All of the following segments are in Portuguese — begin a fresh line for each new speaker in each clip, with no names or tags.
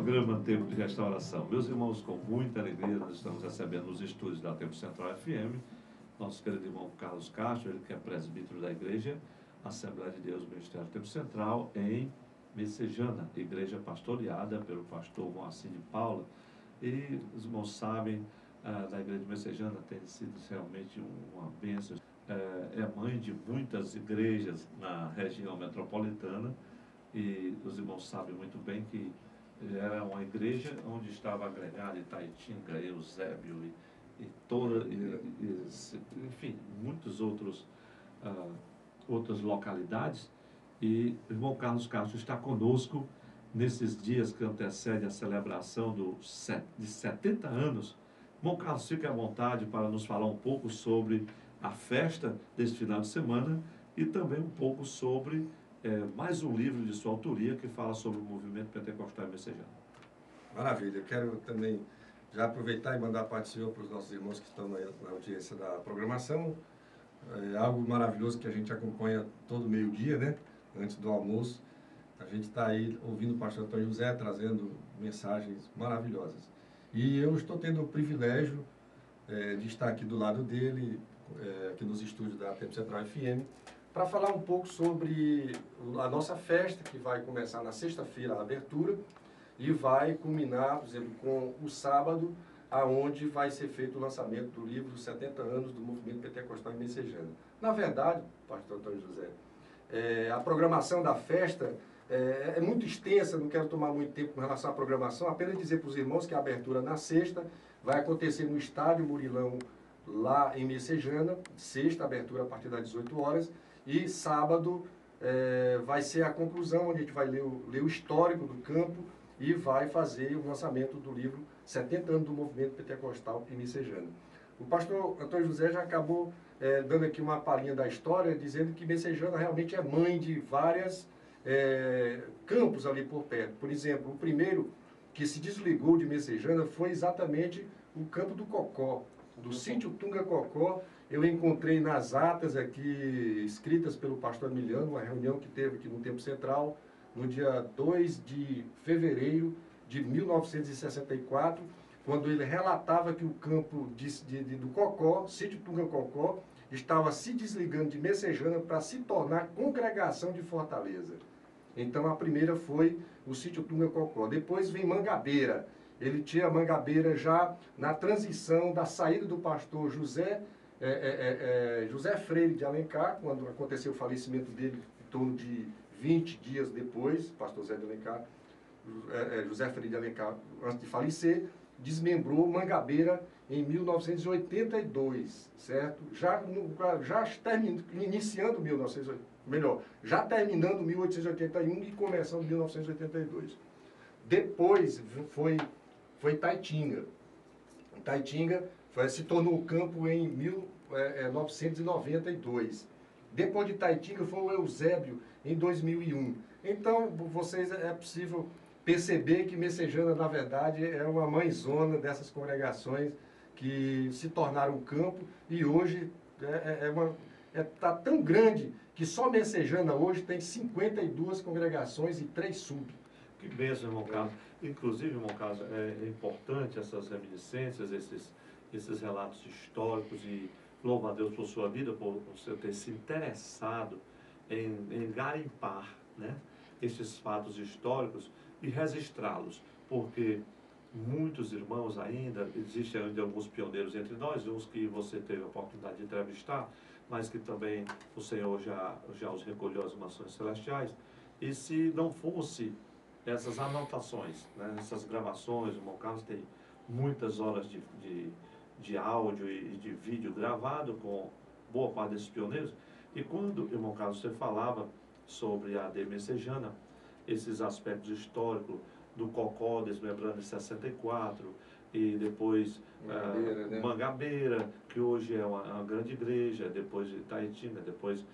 programa Tempo de Restauração. Meus irmãos, com muita alegria, nós estamos recebendo nos estúdios da Tempo Central FM, nosso querido irmão Carlos Castro, ele que é presbítero da Igreja Assembleia de Deus, Ministério Tempo Central, em Messejana, igreja pastoreada pelo pastor Moacir de Paula. E os irmãos sabem, da Igreja de Messejana tem sido realmente uma bênção. É mãe de muitas igrejas na região metropolitana, e os irmãos sabem muito bem que era uma igreja onde estava agregado Itaitinga, Eusébio enfim, muitos outras localidades. E o irmão Carlos Castro está conosco nesses dias que antecedem a celebração de 70 anos. Irmão Carlos, fique à vontade para nos falar um pouco sobre a festa deste final de semana e também um pouco sobre mais um livro de sua autoria que fala sobre o movimento pentecostal em Messejana.
Maravilha, eu quero também já aproveitar e mandar a paz do Senhor para os nossos irmãos que estão na audiência da programação. É algo maravilhoso que a gente acompanha todo meio-dia, né? Antes do almoço. A gente está aí ouvindo o pastor Antônio José trazendo mensagens maravilhosas. E eu estou tendo o privilégio de estar aqui do lado dele, aqui nos estúdios da Tempo Central FM, para falar um pouco sobre a nossa festa, que vai começar na sexta-feira, a abertura, e vai culminar, por exemplo, com o sábado, aonde vai ser feito o lançamento do livro 70 anos do movimento pentecostal em Messejana. Na verdade, pastor Antônio José, a programação da festa é muito extensa, não quero tomar muito tempo com relação à programação, apenas dizer para os irmãos que a abertura na sexta vai acontecer no Estádio Murilão, lá em Messejana, sexta, abertura a partir das 18 horas, e sábado vai ser a conclusão, onde a gente vai ler o histórico do campo e vai fazer o lançamento do livro 70 anos do movimento pentecostal em Messejana. O pastor Antônio José já acabou dando aqui uma palhinha da história, dizendo que Messejana realmente é mãe de várias campos ali por perto. Por exemplo, o primeiro que se desligou de Messejana foi exatamente o campo do Cocó, do sítio Tunga Cocó. Eu encontrei nas atas aqui, escritas pelo pastor Emiliano, uma reunião que teve aqui no Tempo Central, no dia 2 de fevereiro de 1964, quando ele relatava que o campo do Cocó, sítio Tunga Cocó, estava se desligando de Messejana para se tornar congregação de Fortaleza. Então a primeira foi o sítio Tunga Cocó. Depois vem Mangabeira. Ele tinha Mangabeira já na transição da saída do pastor José Freire de Alencar, quando aconteceu o falecimento dele em torno de 20 dias depois, pastor Zé de Alencar, José Freire de Alencar, antes de falecer, desmembrou Mangabeira em 1982, certo? Já iniciando 1980, melhor, já terminando 1881 e começando 1982. Depois foi Taitinga. Taitinga se tornou o campo em 1992. Depois de Taitinga foi o Eusébio em 2001. Então, é possível perceber que Messejana, na verdade, é uma mãezona dessas congregações que se tornaram campo e hoje está tão grande que só Messejana hoje tem 52 congregações e 3 sub.
Que bênção, irmão Carlos. Inclusive, irmão Carlos, é importante essas reminiscências, esses relatos históricos, e louvo a Deus por sua vida, por você ter se interessado em garimpar, né, esses fatos históricos e registrá-los, porque muitos irmãos ainda, existem ainda alguns pioneiros entre nós, uns que você teve a oportunidade de entrevistar, mas que também o Senhor já os recolheu às mansões celestiais, e se não fosse essas anotações, né, essas gravações, o irmão Carlos tem muitas horas de áudio e de vídeo gravado com boa parte desses pioneiros. E quando, irmão Carlos, você falava sobre a AD Messejana, esses aspectos históricos do Cocó desmembrando em 64, e depois Mangabeira, que hoje é uma grande igreja, depois de Taitinga, depois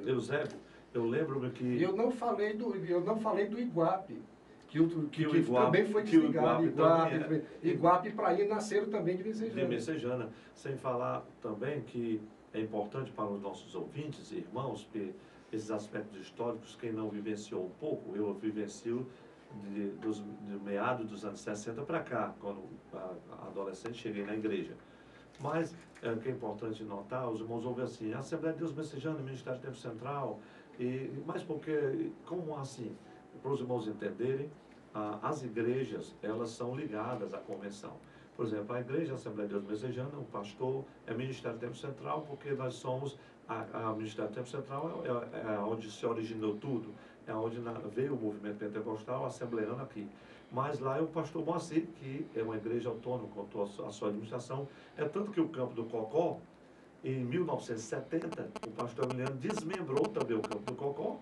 Eusébio. Eu lembro-me que...
Eu não falei do Iguape, que também foi desligado. Iguape e Prainha nasceram também de Messejana.
De Messejana. Sem falar também que é importante para os nossos ouvintes e irmãos, que esses aspectos históricos, quem não vivenciou um pouco, eu vivencio de meados dos anos 60 para cá, quando adolescente cheguei na igreja. Mas o que é importante notar, os irmãos ouvem assim, a Assembleia de Deus Messejana, Ministério do Tempo Central, mas porque, como assim? Para os irmãos entenderem, as igrejas, elas são ligadas à convenção. Por exemplo, a igreja Assembleia de Deus Messejana, o pastor é Ministério do Tempo Central, porque nós somos, a Ministério do Tempo Central é onde se originou tudo, é onde veio o movimento pentecostal assembleando aqui. Mas lá é o pastor Moacir, que é uma igreja autônoma, com a sua administração. É tanto que o campo do Cocó, em 1970, o pastor Emiliano desmembrou também o campo do Cocó.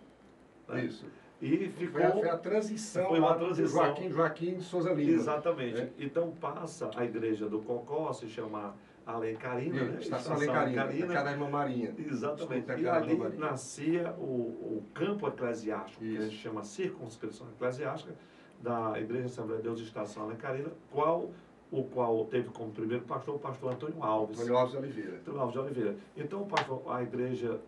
Né?
Isso.
E ficou...
Foi a transição,
foi uma transição.
Joaquim de Souza Lima.
Exatamente. Né? Então passa a igreja do Cocó, se chama Alencarina, né?
Estação Alencarina, cada irmã Marinha.
Exatamente. E ali nascia o campo eclesiástico, que a gente chama circunscrição eclesiástica, da Igreja Assembleia de Deus de Estação Alencarina, o qual teve como primeiro pastor o pastor Antônio Alves.
Antônio Alves de Oliveira.
Antônio Alves de Oliveira. Então, a igreja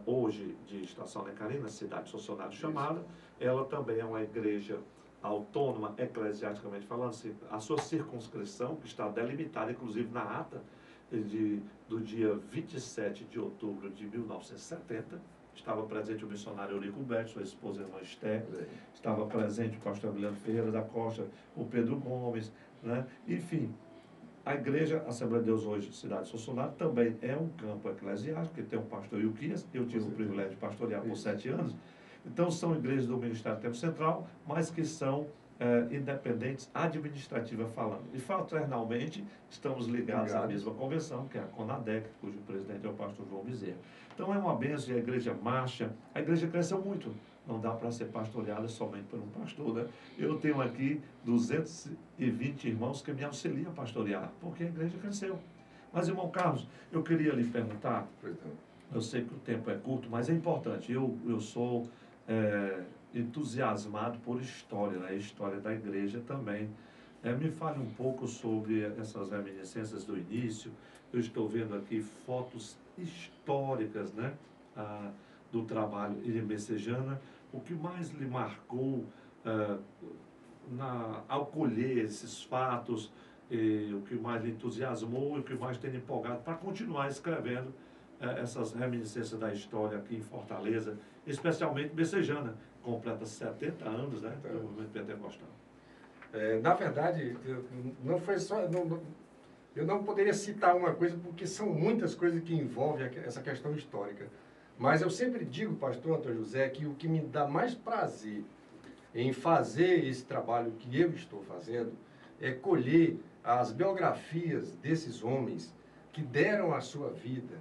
hoje de Estação Alencarina, cidade funcionário chamada, ela também é uma igreja autônoma, eclesiasticamente falando, assim, a sua circunscrição, que está delimitada, inclusive na ata do dia 27 de outubro de 1970, estava presente o missionário Eurico Berti, sua esposa, a irmã Esther, estava presente o pastor Emiliano Ferreira da Costa, o Pedro Gomes, né? Enfim, a igreja Assembleia de Deus hoje, cidade de Sossonado, também é um campo eclesiástico, que tem um pastor Ilquias, eu tive o privilégio de pastorear por 7 anos. Então, são igrejas do Ministério do Tempo Central, mas que são independentes administrativa falando. E fraternalmente estamos ligados à mesma convenção, que é a CONADEC, cujo presidente é o pastor João Bezerra. Então é uma bênção, a igreja marcha, a igreja cresceu muito. Não dá para ser pastoreada somente por um pastor, né? Eu tenho aqui 220 irmãos que me auxiliam a pastorear, porque a igreja cresceu. Mas, irmão Carlos, eu queria lhe perguntar, eu sei que o tempo é curto, mas é importante. Eu sou entusiasmado por história, né? A história da igreja também. Me fale um pouco sobre essas reminiscências do início. Eu estou vendo aqui fotos históricas, né? Do trabalho de Messejana. O que mais lhe marcou ao colher esses fatos, o que mais lhe entusiasmou e o que mais tem empolgado para continuar escrevendo essas reminiscências da história aqui em Fortaleza, especialmente Messejana, completa 70 anos, né, do movimento pentecostal.
Na verdade, não foi só... eu não poderia citar uma coisa, porque são muitas coisas que envolvem essa questão histórica. Mas eu sempre digo, pastor Antônio José, que o que me dá mais prazer em fazer esse trabalho que eu estou fazendo é colher as biografias desses homens que deram a sua vida,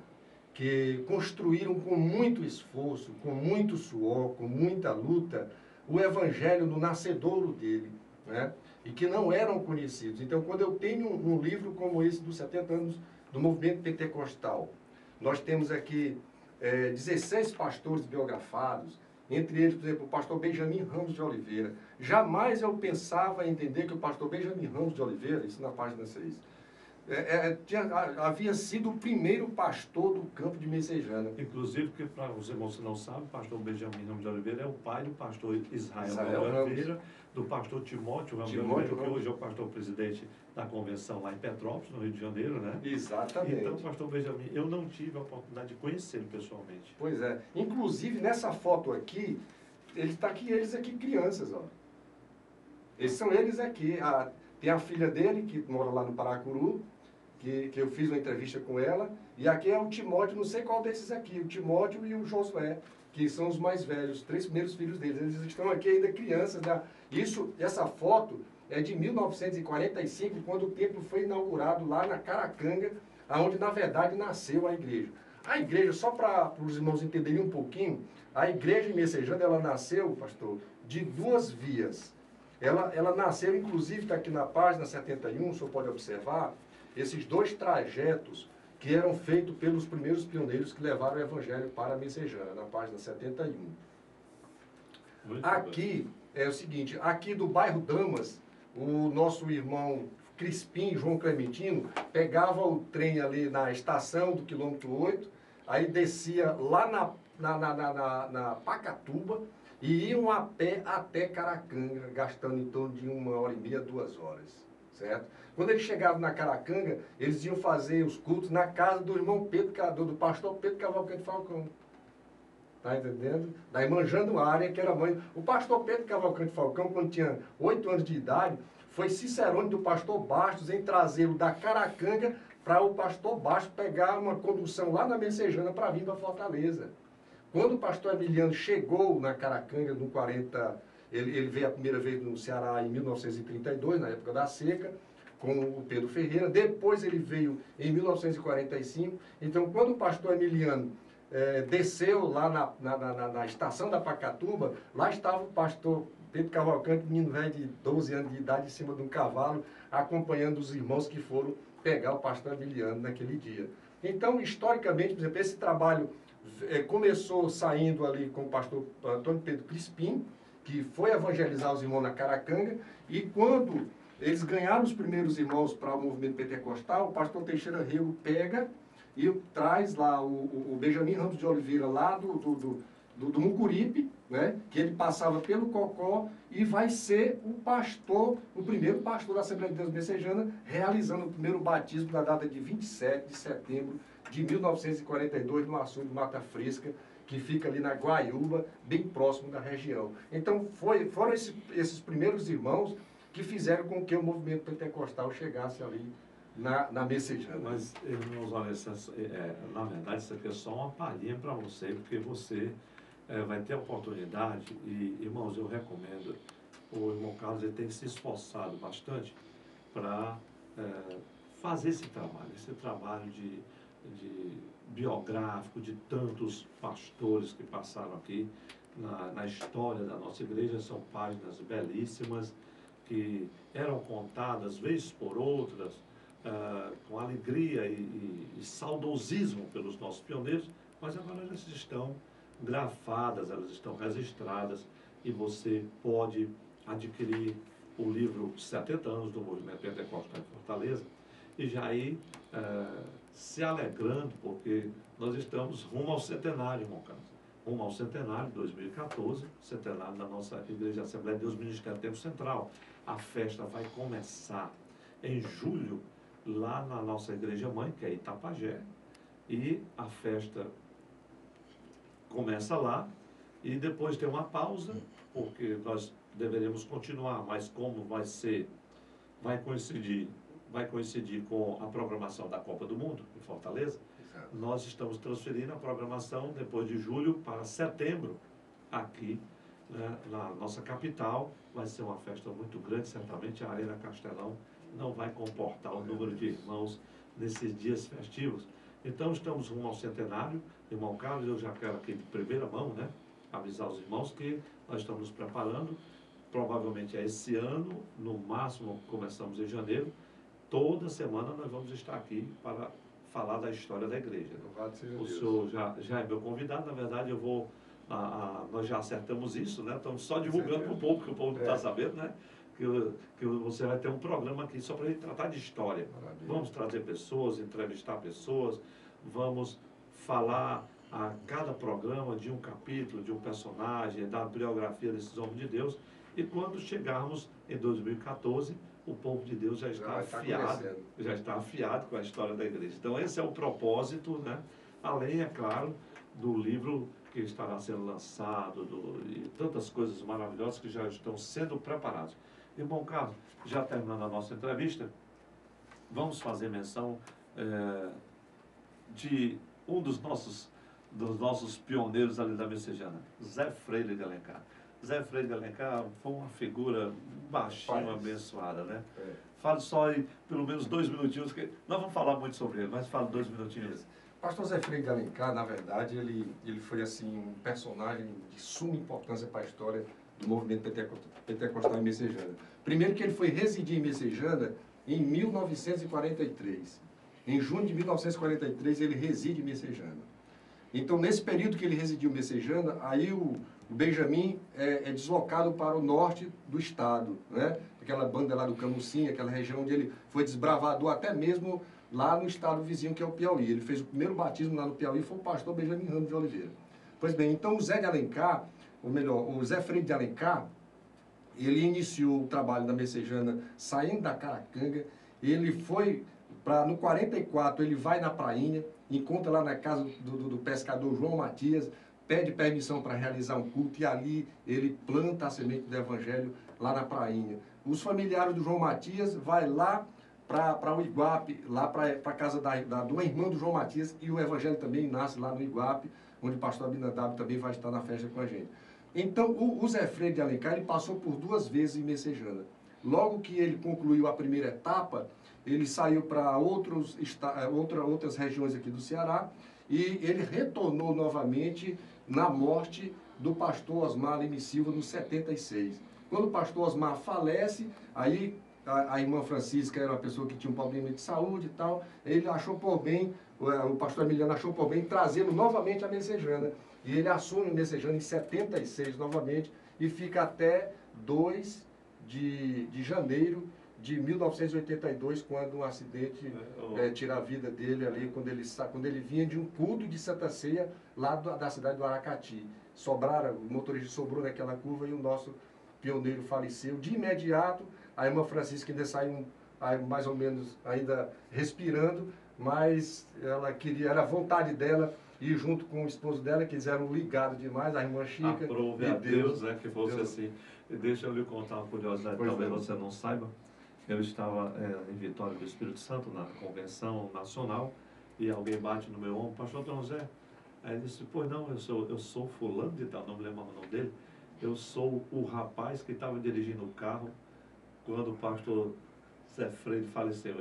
que construíram com muito esforço, com muito suor, com muita luta, o evangelho no nascedouro dele, né? E que não eram conhecidos. Então, quando eu tenho um livro como esse, dos 70 anos do movimento pentecostal, nós temos aqui 16 pastores biografados, entre eles, por exemplo, o pastor Benjamin Ramos de Oliveira. Jamais eu pensava em entender que o pastor Benjamin Ramos de Oliveira, isso na página 6, havia sido o primeiro pastor do campo de Messejana.
Inclusive, porque para os irmãos que não sabem, o pastor Benjamin Ramos de Oliveira é o pai do pastor Israel Oliveira, do pastor Timóteo Ramos de Oliveira, que hoje é o pastor-presidente da convenção lá em Petrópolis, no Rio de Janeiro, né?
Exatamente.
Então, pastor Benjamin, eu não tive a oportunidade de conhecê-lo pessoalmente.
Pois é. Inclusive, nessa foto aqui, eles aqui crianças, ó. Esses são eles aqui. Tem a filha dele, que mora lá no Paracuru, que eu fiz uma entrevista com ela, e aqui é o Timóteo, não sei qual desses aqui, o Timóteo e o Josué, que são os mais velhos, os 3 primeiros filhos deles. Eles estão aqui ainda crianças. Né? Essa foto é de 1945, quando o templo foi inaugurado lá na Caracanga, onde, na verdade, nasceu a igreja. A igreja, só para os irmãos entenderem um pouquinho, a igreja em Messejana, ela nasceu, pastor, de 2 vias. Ela nasceu, inclusive, está aqui na página 71, o senhor pode observar, esses 2 trajetos que eram feitos pelos primeiros pioneiros que levaram o evangelho para Messejana, na página 71. Aqui é o seguinte, aqui do bairro Damas, o nosso irmão Crispim, João Clementino, pegava o trem ali na estação do quilômetro 8, aí descia lá na Pacatuba, e iam a pé até Caracanga, gastando em torno de 1h30, 2 horas, certo? Quando eles chegavam na Caracanga, eles iam fazer os cultos na casa do irmão Pedro, do pastor Pedro Cavalcante Falcão. Tá entendendo? Da irmã Januária, que era mãe. O pastor Pedro Cavalcante Falcão, quando tinha 8 anos de idade, foi cicerone do pastor Bastos em trazê-lo da Caracanga para o pastor Bastos pegar uma condução lá na Messejana para vir para Fortaleza. Quando o pastor Emiliano chegou na Caracanga, no 40, ele veio a primeira vez no Ceará em 1932, na época da seca, com o Pedro Ferreira. Depois ele veio em 1945. Então, quando o pastor Emiliano desceu lá na estação da Pacatuba, lá estava o pastor Pedro Cavalcante, menino velho de 12 anos de idade, em cima de um cavalo, acompanhando os irmãos que foram pegar o pastor Emiliano naquele dia. Então, historicamente, por exemplo, esse trabalho começou saindo ali com o pastor Antônio Pedro Crispim, que foi evangelizar os irmãos na Caracanga, e quando eles ganharam os primeiros irmãos para o movimento pentecostal, o pastor Teixeira Rego pega e traz lá o Benjamin Ramos de Oliveira, lá do Mucuripe, né, que ele passava pelo Cocó, e vai ser o pastor, o primeiro pastor da Assembleia de Deus Messejana, realizando o primeiro batismo na data de 27 de setembro de 1942, no açude Mata Fresca, que fica ali na Guaiúba, bem próximo da região. Então, foram esses primeiros irmãos que fizeram com que o movimento pentecostal chegasse ali na Messejana.
Mas, irmãos, olha, na verdade, isso aqui é só uma palhinha para você, porque você vai ter a oportunidade, e, irmãos, eu recomendo, o irmão Carlos ele tem se esforçado bastante para fazer esse trabalho de biográfico de tantos pastores que passaram aqui na história da nossa igreja. São páginas belíssimas que eram contadas, vez por outras, com alegria e saudosismo pelos nossos pioneiros, mas agora elas estão grafadas, elas estão registradas, e você pode adquirir o livro 70 anos do Movimento Pentecostal de Fortaleza, e já ir se alegrando, porque nós estamos rumo ao centenário, irmão Carlos. Rumo ao centenário de 2014, centenário da nossa Igreja Assembleia de Deus Ministério Tempo Central. A festa vai começar em julho, lá na nossa igreja mãe, que é Itapajé, e a festa começa lá, e depois tem uma pausa, porque nós deveremos continuar, mas como vai coincidir com a programação da Copa do Mundo, em Fortaleza. Exato. Nós estamos transferindo a programação depois de julho para setembro, aqui, né, na nossa capital. Vai ser uma festa muito grande, certamente a Arena Castelão não vai comportar o número de irmãos nesses dias festivos. Então, estamos rumo ao centenário. Irmão Carlos, eu já quero aqui de primeira mão, né, avisar os irmãos que nós estamos nos preparando. Provavelmente é esse ano, no máximo começamos em janeiro. Toda semana nós vamos estar aqui para falar da história da igreja. O senhor já é meu convidado. Na verdade, nós já acertamos isso, né? Estamos só divulgando para o povo, que o povo não está sabendo, né? Que você vai ter um programa aqui só para a gente tratar de história. Maravilha. Vamos trazer pessoas, entrevistar pessoas, vamos falar a cada programa de um capítulo, de um personagem, da biografia desses homens de Deus. E quando chegarmos em 2014, o povo de Deus já está afiado com a história da igreja. Então, esse é o propósito, né? Além, é claro, do livro que estará sendo lançado, e tantas coisas maravilhosas que já estão sendo preparadas. Irmão Carlos, já terminando a nossa entrevista, vamos fazer menção de um dos nossos pioneiros ali da Messejana, Zé Freire de Alencar. Zé Freire de Alencar foi uma figura baixinha, abençoada, né? Fale só aí, pelo menos 2 minutinhos, que nós vamos falar muito sobre ele, mas fala 2 minutinhos.
Pastor Zé Freire de Alencar, na verdade, ele foi assim um personagem de suma importância para a história do movimento pentecostal em Messejana. Primeiro que ele foi residir em Messejana em 1943. Em junho de 1943, ele reside em Messejana. Então, nesse período que ele residiu em Messejana, aí o Benjamin é deslocado para o norte do estado, né? Aquela banda lá do Camusim, aquela região onde ele foi desbravador até mesmo lá no estado vizinho, que é o Piauí. Ele fez o primeiro batismo lá no Piauí, foi o pastor Benjamin Ramos de Oliveira. Pois bem, então o Zé de Alencar ou melhor, o Zé Freire de Alencar, ele iniciou o trabalho da Messejana saindo da Caracanga. Ele foi no 44, ele vai na prainha, encontra lá na casa do pescador João Matias, pede permissão para realizar um culto, e ali ele planta a semente do evangelho lá na prainha. Os familiares do João Matias vai lá para o Iguape, lá para a casa de uma irmã do João Matias, e o evangelho também nasce lá no Iguape, onde o pastor Abinadab também vai estar na festa com a gente. Então, o Zé Freire de Alencar, ele passou por 2 vezes em Messejana. Logo que ele concluiu a primeira etapa, ele saiu para outras regiões aqui do Ceará, e ele retornou novamente na morte do pastor Osmar Leme Silva, no 76. Quando o pastor Osmar falece, aí a irmã Francisca era uma pessoa que tinha um problema de saúde e tal, ele achou por bem, o pastor Emiliano achou por bem trazê-lo novamente à Messejana. E ele assume o Messejana em 76 novamente, e fica até 2 de janeiro de 1982, quando um acidente tira a vida dele ali, quando ele vinha de um culto de Santa Ceia lá da cidade do Aracati. O motorista sobrou naquela curva e o nosso pioneiro faleceu. De imediato, a irmã Francisca ainda saiu mais ou menos ainda respirando, mas ela queria, era a vontade dela, e junto com o esposo dela, que eles eram ligados demais, a irmã Chica.
Aprove a Deus, né, que fosse Deus. Assim. Deixa eu lhe contar uma curiosidade, talvez você não saiba. Eu estava em Vitória do Espírito Santo, na convenção nacional, e alguém bate no meu ombro: pastor Dom Zé. Aí ele disse: pois não, eu sou fulano de tal, não me lembro o nome dele. Eu sou o rapaz que estava dirigindo o carro quando o pastor Zé Freire faleceu.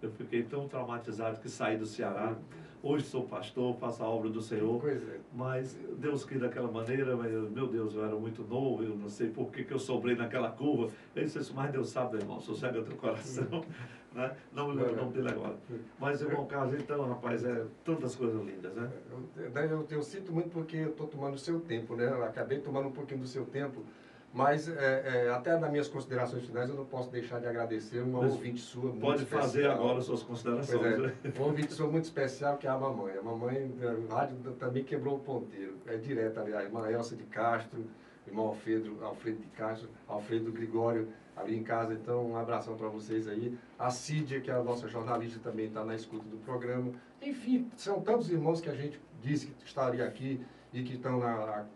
Eu fiquei tão traumatizado que saí do Ceará. Hoje sou pastor, faço a obra do Senhor, mas Deus quis daquela maneira, mas meu Deus, eu era muito novo, eu não sei por que eu sobrei naquela curva. Ele disse: mas Deus sabe, meu irmão, sossega teu coração. Né? Não me lembro o nome dele agora. Mas, irmão Carlos, então, rapaz, tantas coisas lindas, né?
Eu sinto muito porque eu estou tomando o seu tempo, né? Eu acabei tomando um pouquinho do seu tempo, mas até nas minhas considerações finais eu não posso deixar de agradecer uma ouvinte sua muito
pode
especial.
Fazer agora suas considerações. Né?
Uma ouvinte sua muito especial, que é a mamãe. A mamãe, o rádio também quebrou o ponteiro. É direto ali, a irmã Elsa de Castro, irmão Alfredo de Castro, Alfredo Gregório, ali em casa. Então, um abração para vocês aí. A Cídia, que é a nossa jornalista, também está na escuta do programa. Enfim, são tantos irmãos que a gente disse que estaria aqui e que estão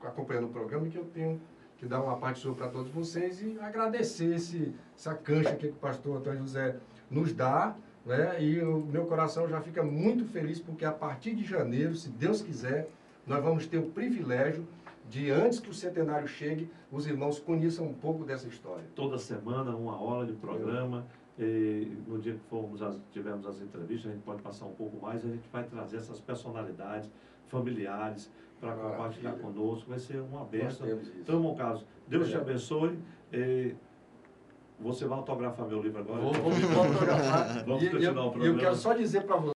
acompanhando o programa, e que eu tenho que dar uma parte sua para todos vocês e agradecer essa cancha que o pastor Antônio José nos dá, né? E o meu coração já fica muito feliz, porque a partir de janeiro, se Deus quiser, nós vamos ter o privilégio de, antes que o centenário chegue, os irmãos conheçam um pouco dessa história.
Toda semana, 1 hora de programa. E no dia que tivermos as entrevistas, a gente pode passar um pouco mais, a gente vai trazer essas personalidades familiares para compartilhar conosco. Vai ser uma bênção. Então, irmão Carlos, Deus te abençoe. Você vai autografar meu livro agora?
Vou autografar.
Vamos continuar o programa.
Eu quero só dizer para você.